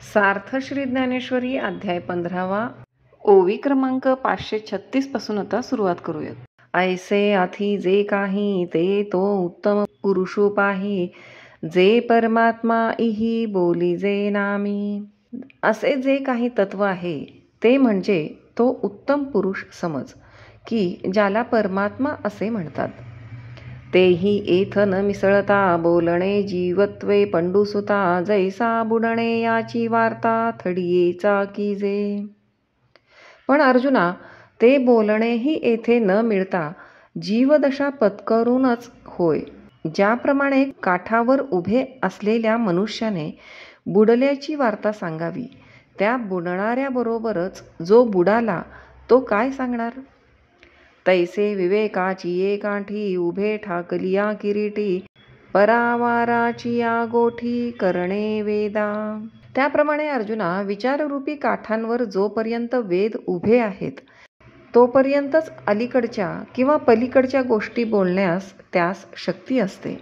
सार्थ श्री ज्ञानेश्वरी अध्याय 15वा ओवी क्रमांक 536 पासून आता सुरुवात करूयात. ऐसे आथी जे काही ते तो उत्तम पुरुषो पाही, जे परमात्मा इही बोली जे नामी. असे जे काही तत्व आहे ते म्हणजे तो उत्तम पुरुष समज की ज्याला परमात्मा असे म्हणतात. तेही एथ न मिसळता बोलणे जीवत्वे पंडुसुता, जैसा बुडणे याची वार्ता थडियेचा की जे. पण अर्जुना, ते बोलणेही येथे न मिळता जीवदशा पत्करूनच होय. ज्याप्रमाणे काठावर उभे असलेल्या मनुष्याने बुडल्याची वार्ता सांगावी, त्या बुडणाऱ्याबरोबरच जो बुडाला तो काय सांगणार. तैसे विवेकाची एकाठी उभे ठाकलिया किरीटी, परावाराची या गोठी करणे वेदा. त्याप्रमाणे अर्जुना, विचाररूपी काठांवर जोपर्यंत वेद उभे आहेत तोपर्यंतच अलीकडच्या किंवा पलीकडच्या गोष्टी बोलण्यास त्यास शक्ती असते.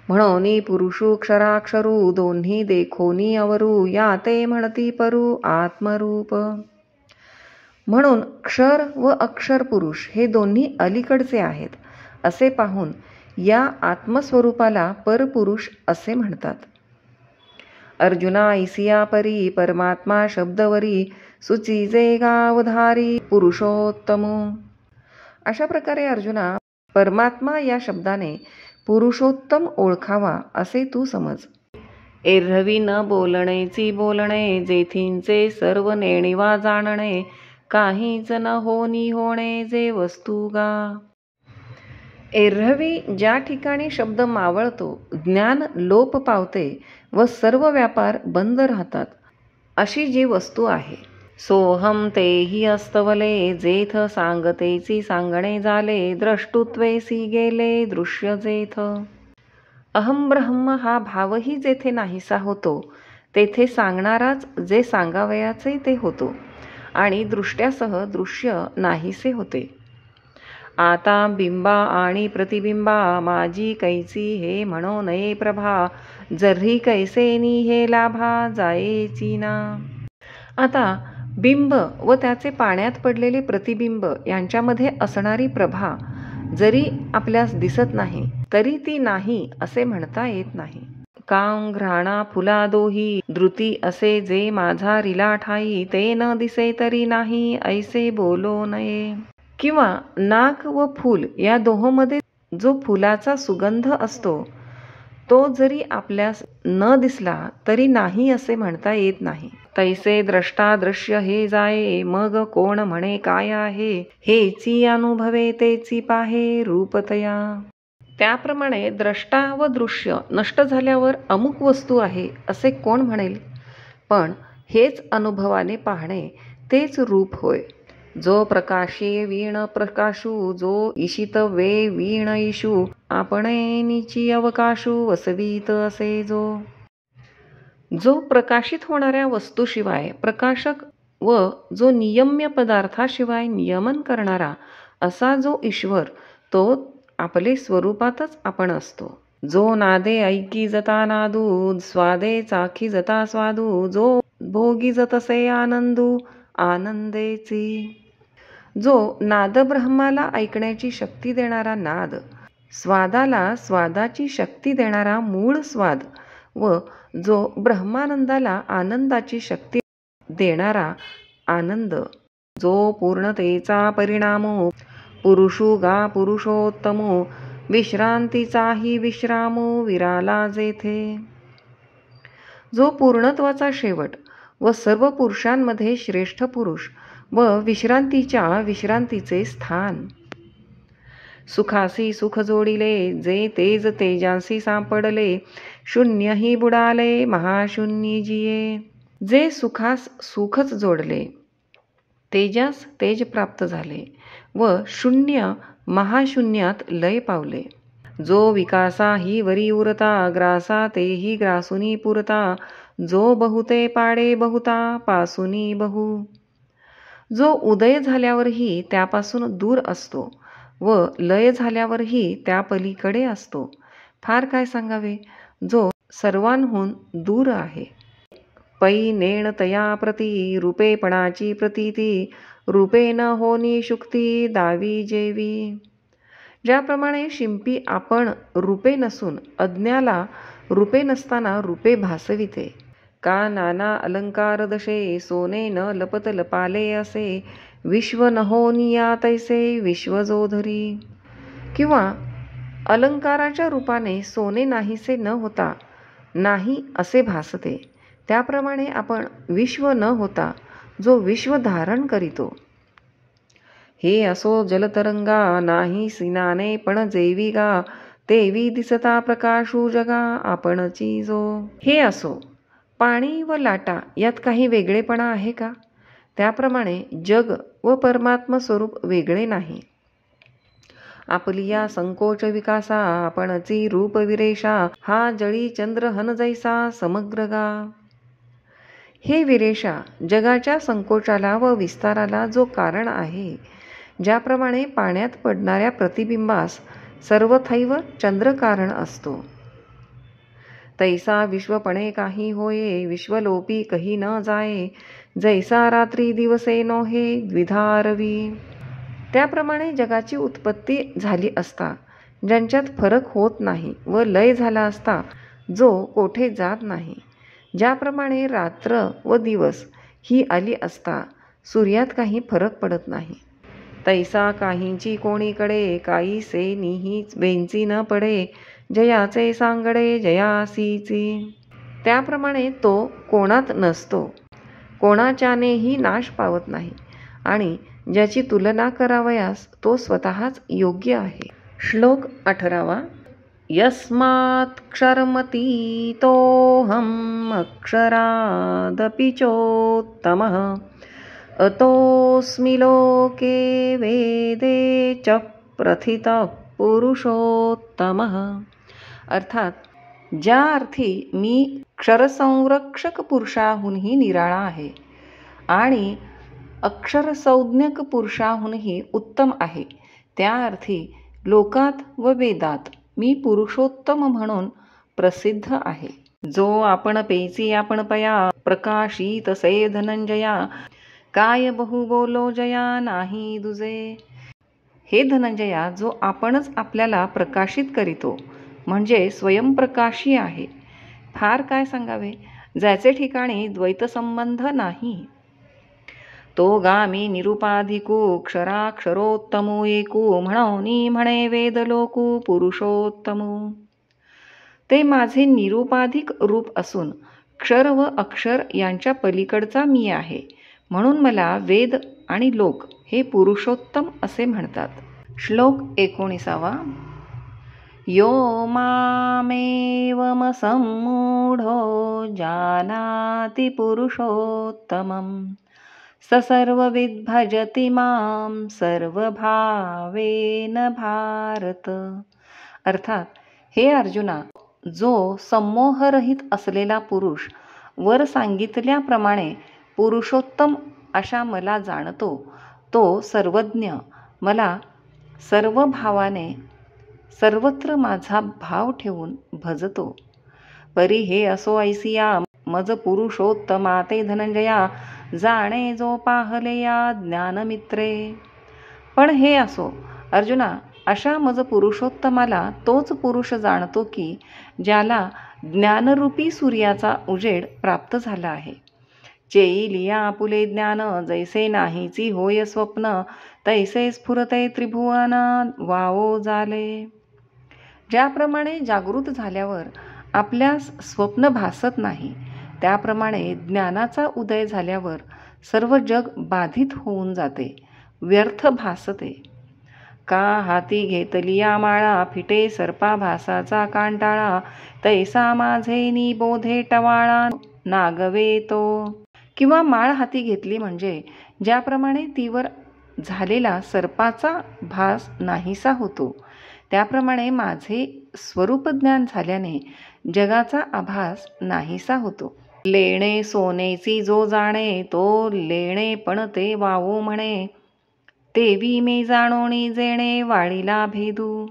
म्हणून पुरुषू क्षराक्षरू दोन्ही देखोनी अवरू, या ते म्हणती परू आत्मरूप. म्हणून क्षर व अक्षर पुरुष हे दोन्ही अलीकडचे आहेत असे पाहून या आत्मस्वरूपाला परपुरुष असे म्हणतात. अर्जुना, ऐसिया परी परमात्मा शब्दवरी, सुचिजे गावधारी पुरुषोत्तमो. अशा प्रकारे अर्जुना, परमात्मा या शब्दाने पुरुषोत्तम ओळखावा असे तू समज. एरवी न बोलणेची बोलणे, जेथींचे सर्व नेणिवा जाणणे, काहीच न होनी होणे जे वस्तू गा. एरवी ज्या ठिकाणी शब्द मावळतो, ज्ञान लोप पावते व सर्व व्यापार बंद राहतात, अशी जी वस्तू आहे. सोहम तेही अस्तवले, जेथ सांगतेची सांगणे झाले, द्रष्टुत्वेसी गेले दृश्य जेथ. अहम ब्रह्म हा भावही जेथे नाहीसा होतो, तेथे सांगणाराच जे सांगावयाचे ते होतो आणि दृष्ट्यासह दृश्य नाहीसे होते. आता बिंबा आणि प्रतिबिंबा, माझी कैसी हे म्हणो नये प्रभा, जरी कैसेनी हे लाभा जायेची ना. आता बिंब व त्याचे पाण्यात पडलेले प्रतिबिंब यांच्यामध्ये असणारी प्रभा जरी आपल्यास दिसत नाही तरी ती नाही असे म्हणता येत नाही. कां घ्राणा फुला दोही, धृती असे जे माझा रिला ठाई, ते न दिसे तरी नाही ऐसे बोलो नये. किंवा नाक व फूल या दोहोंमध्ये जो फुलाचा सुगंध असतो तो जरी आपल्यास न दिसला तरी नाही असे म्हणता येत नाही. तैसे द्रष्टा दृश्य हे जाये, मग कोण म्हणे काय आहे, हेची अनुभवे तेची पाहे रूपतया. त्याप्रमाणे द्रष्टा व दृश्य नष्ट झाल्यावर अमुक वस्तू आहे असे कोण म्हणेल, पण हेच अनुभवाने पाहणे तेच रूप होय. जो प्रकाशी वीण प्रकाशू, जो ईशित वे वीण ईशू, आपणे नीची अवकाशू वसवीत असे जो. जो प्रकाशित होणाऱ्या वस्तूशिवाय प्रकाशक व जो नियम्य पदार्थाशिवाय नियमन करणारा असा जो ईश्वर, तो आपले स्वरूपातच आपण असतो. जो नादे ऐकी जता नादू, स्वादे चाखी जता स्वादू, जो भोगी जतसे आनंदू आनंदेची. जो नाद ब्रह्माला ऐकण्याची शक्ती देणारा नाद, स्वादाला स्वादाची शक्ती देणारा मूळ स्वाद व जो ब्रह्मानंदाला आनंदाची शक्ती देणारा आनंद, जो पूर्णतेचा परिणामो पुरुषू गा पुरुषोत्तमो, विश्रांतीचाही विश्रामो विराला जेथे. जो पूर्णत्वाचा शेवट व सर्व पुरुषांमध्ये श्रेष्ठ पुरुष व विश्रांतीच्या विश्रांतीचे स्थान. सुखासी सुख जोडिले, जे तेज तेजांसी सापडले, शून्यही बुडाले महाशून्य जिये. जे सुखास सुखच जोडले, तेजास तेज प्राप्त झाले व शून्य महाशून्यात लय पावले. जो विकासा ही वरी उरता, ग्रासा तेही ग्रासुनी पुरता, जो बहुते पाडे बहुता पासुनी बहु. जो उदय झाल्यावरही त्यापासून दूर असतो व लय झाल्यावरही त्या पलीकडे असतो. फार काय सांगावे, जो सर्वांहून दूर आहे. पै नेण तया प्रती रूपेपणाची प्रतीती रूपे न होनी शुक्ती दावी जेवी. ज्याप्रमाणे शिंपी आपण रूपे नसून अज्ञाला रूपे नसताना रूपे भासविते. का नाना अलंकार दशे सोने न लपत लपाले असे विश्व न होनिया तैसे विश्वजोधरी. किंवा अलंकाराच्या रूपाने सोने नाहीसे न होता नाही असे भासते, त्याप्रमाणे आपण विश्व न होता जो विश्व धारण करीतो. हे असो जलतरंगा नाही सिनाने पण जेवी गा तेवी दिसता प्रकाशू जगा आपणची जो. हे असो पाणी व लाटा यात काही वेगळेपणा आहे का? त्याप्रमाणे जग व परमात्म स्वरूप वेगळे नाही. आपली या संकोच विकासा आपणची रूप विरेशा हा जळी चंद्र हन जैसा समग्र गा. हे विरेशा जगाच्या संकोचाला व विस्ताराला जो कारण आहे, ज्याप्रमाणे पाण्यात पडणाऱ्या प्रतिबिंबास सर्वथैव चंद्र कारण असतो, तैसा विश्वपणे काही होये विश्वलोपी कही न जाये जैसा रात्री दिवसे नोहे द्विधारवी. त्याप्रमाणे जगाची उत्पत्ती झाली असता ज्यांच्यात फरक होत नाही व लय झाला असता जो कोठे जात नाही, ज्याप्रमाणे रात्र व दिवस ही आली असता सूर्यात काही फरक पडत नाही, तैसा काहींची कोणीकडे काहीसे निहीच बेंची न पडे जयाचे सांगडे जयासीची. त्याप्रमाणे तो कोणात नसतो, कोणाच्यानेही नाश पावत नाही आणि ज्याची तुलना करावयास तो स्वतःच योग्य आहे. श्लोक 18. यस्मात्क्षरमतीतोऽहम् अक्षरादपि चोत्तमः अतोऽस्मि लोके वेदे च प्रथितः पुरुषोत्तमः. अर्थात ज्या अर्थी मी क्षरसंरक्षक पुरुषाहूनही निराळा आहे आणि अक्षरसंज्ञक पुरुषाहूनही उत्तम आहे, त्या अर्थी लोकात व वेदात मी पुरुषोत्तम म्हणून प्रसिद्ध आहे. जो आपण पेची आपण पया प्रकाशी तसे धनंजया काय बहु बोलो जया नाही दुजे. हे धनंजया, जो आपणच आपल्याला प्रकाशित करीतो म्हणजे स्वयंप्रकाशी आहे, फार काय सांगावे, ज्याचे ठिकाणी द्वैतसंबंध नाही. तो गामी निरुपाधिकू क्षराक्षरोत्तमो एकू म्हणोनी म्हणे वेदलोकू पुरुषोत्तमो. ते माझे निरुपाधिक रूप असून क्षर व अक्षर यांच्या पलीकडचा मी आहे, म्हणून मला वेद आणि लोक हे पुरुषोत्तम असे म्हणतात. श्लोक 19. यो मामेवमसम्मूढो जानाति पुरुषोत्तमं स सर्वविद् भजति मां सर्वभावेन भारत. अर्थात हे अर्जुना, जो संमोहरहित असलेला पुरुष वर सांगितल्याप्रमाणे पुरुषोत्तम अशा मला जाणतो, तो सर्वज्ञ मला सर्व भावाने सर्वत्र माझा भाव ठेवून भजतो. परी हे असो ऐसिया मज पुरुषोत्तमा ते धनंजया जाणे जो पाहले या ज्ञानमित्रे. पण हे असो अर्जुना, अशा मज पुरुषोत्तमाला तोच पुरुष जाणतो की ज्याला ज्ञानरूपी सूर्याचा उजेड प्राप्त झाला आहे. चेई लिया आपुले ज्ञान जैसे नाहीची होय स्वप्न तैसे स्फुरते त्रिभुवन वाओ झाले. ज्याप्रमाणे जागृत झाल्यावर आपल्यास स्वप्न भासत नाही, त्याप्रमाणे ज्ञानाचा उदय झाल्यावर सर्व जग बाधित होऊन जाते, व्यर्थ भासते. का हाती घेतलिया माळा फिटे सर्पा भासाचा कांटाळा तैसा माझे निबोधे टवाळा नागवे तो. किंवा माळ हाती घेतली म्हणजे ज्याप्रमाणे तीवर झालेला सर्पाचा भास नाहीसा होतो, त्याप्रमाणे माझे स्वरूपज्ञान झाल्याने जगाचा आभास नाहीसा होतो. लेणे सोनेची जो जाणे तो लेणे पण ते वावो म्हणे तेवी मे जाणोनी जेणे वाळीला भेदू.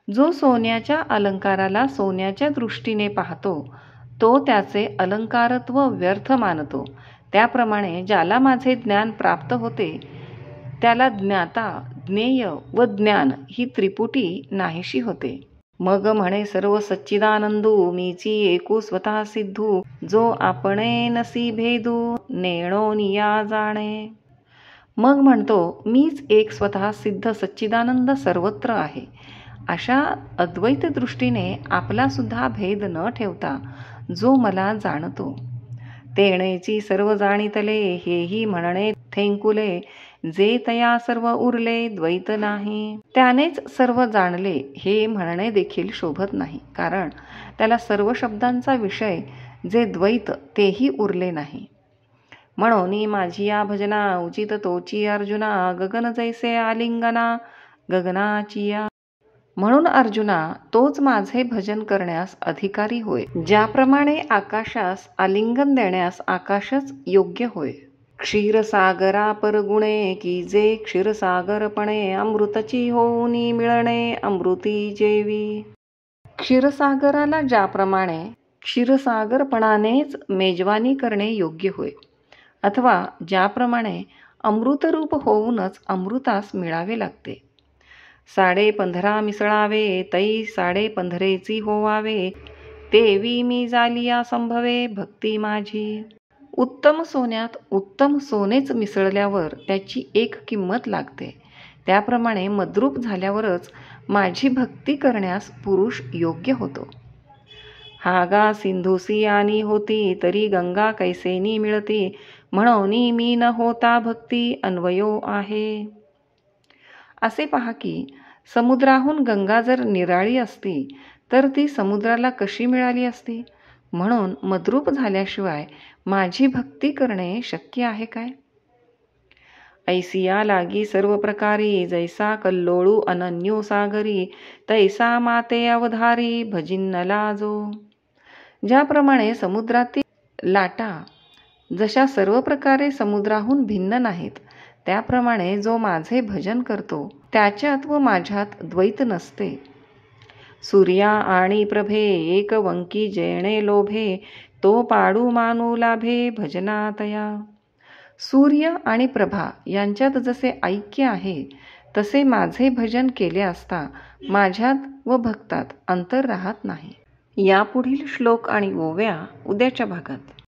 जो सोन्याच्या अलंकाराला सोन्याच्या दृष्टीने पाहतो तो त्याचे अलंकारत्व व्यर्थ मानतो. त्याप्रमाणे ज्याला माझे ज्ञान प्राप्त होते त्याला ज्ञाता, ज्ञेय व ज्ञान ही त्रिपुटी नाहीशी होते. मग म्हणे सर्व सच्चिदानंदू मीची एकू स्वतः सिद्धू, जो आपणे नसी भेदू नेणो निया जाणे. मग म्हणतो मीच एक स्वतः सिद्ध सच्चिदानंद सर्वत्र आहे. अशा अद्वैत दृष्टीने आपला सुद्धा भेद न ठेवता जो मला जाणतो. तेणेची सर्व जाणितले हेही म्हणणे थेंकुले, जे तया सर्व उरले द्वैत नाही. त्यानेच सर्व जाणले हे म्हणणे देखील शोभत नाही, कारण त्याला सर्व शब्दांचा विषय जे द्वैत तेही उरले नाही. म्हणून माझी या भजना उचित तोची अर्जुना, गगन जैसे आलिंगना गगनाची या. म्हणून अर्जुना, तोच माझे भजन करण्यास अधिकारी होय. ज्याप्रमाणे आकाशास आलिंगन देण्यास आकाशच योग्य होय. क्षीरसागरा परगुणे की जे क्षीरसागरपणे, अमृतची होऊनी मिळणे अमृती जेवी. क्षीरसागराला ज्याप्रमाणे क्षीरसागरपणानेच मेजवानी करणे योग्य होय, अथवा ज्याप्रमाणे अमृतरूप होऊनच अमृतास मिळावे लागते. 15.5 मिसळावे तै 15.5 होवावे, तेवी मी जालिया संभवे भक्ती माझी. उत्तम सोन्यात उत्तम सोनेच मिसळल्यावर त्याची एक किंमत लागते. त्याप्रमाणे मद्रूप झाल्यावरच माझी भक्ती करण्यास पुरुष योग्य होतो. हागा सिंधुसी आणि होती, तरी गंगा कैसेनी मिळती, म्हणून मी न होता भक्ती अन्वयो आहे. असे पहा की समुद्राहून गंगा जर निराळी असती तर ती समुद्राला कशी मिळाली असती. म्हणून मद्रूप झाल्याशिवाय माझी भक्ती करणे शक्य आहे काय. ऐसिया लागी सर्व प्रकारी, जैसा कल्लोळू अनन्यो सागरी, तैसा माते अवधारी भजिन्नला जो. ज्याप्रमाणे समुद्रातील लाटा जशा सर्व प्रकारे समुद्राहून भिन्न नाहीत, त्याप्रमाणे जो माझे भजन करतो त्याच्यात व माझ्यात द्वैत नसते. सूर्या आणि प्रभे एक वंकी जेणे लोभे, तो पाडू मानू लाभे भजनातया. सूर्य आणि प्रभा यांच्यात जसे ऐक्य आहे तसे माझे भजन केले असता माझ्यात व भक्तात अंतर राहत नाही. यापुढील श्लोक आणि ओव्या उद्याच्या भागात.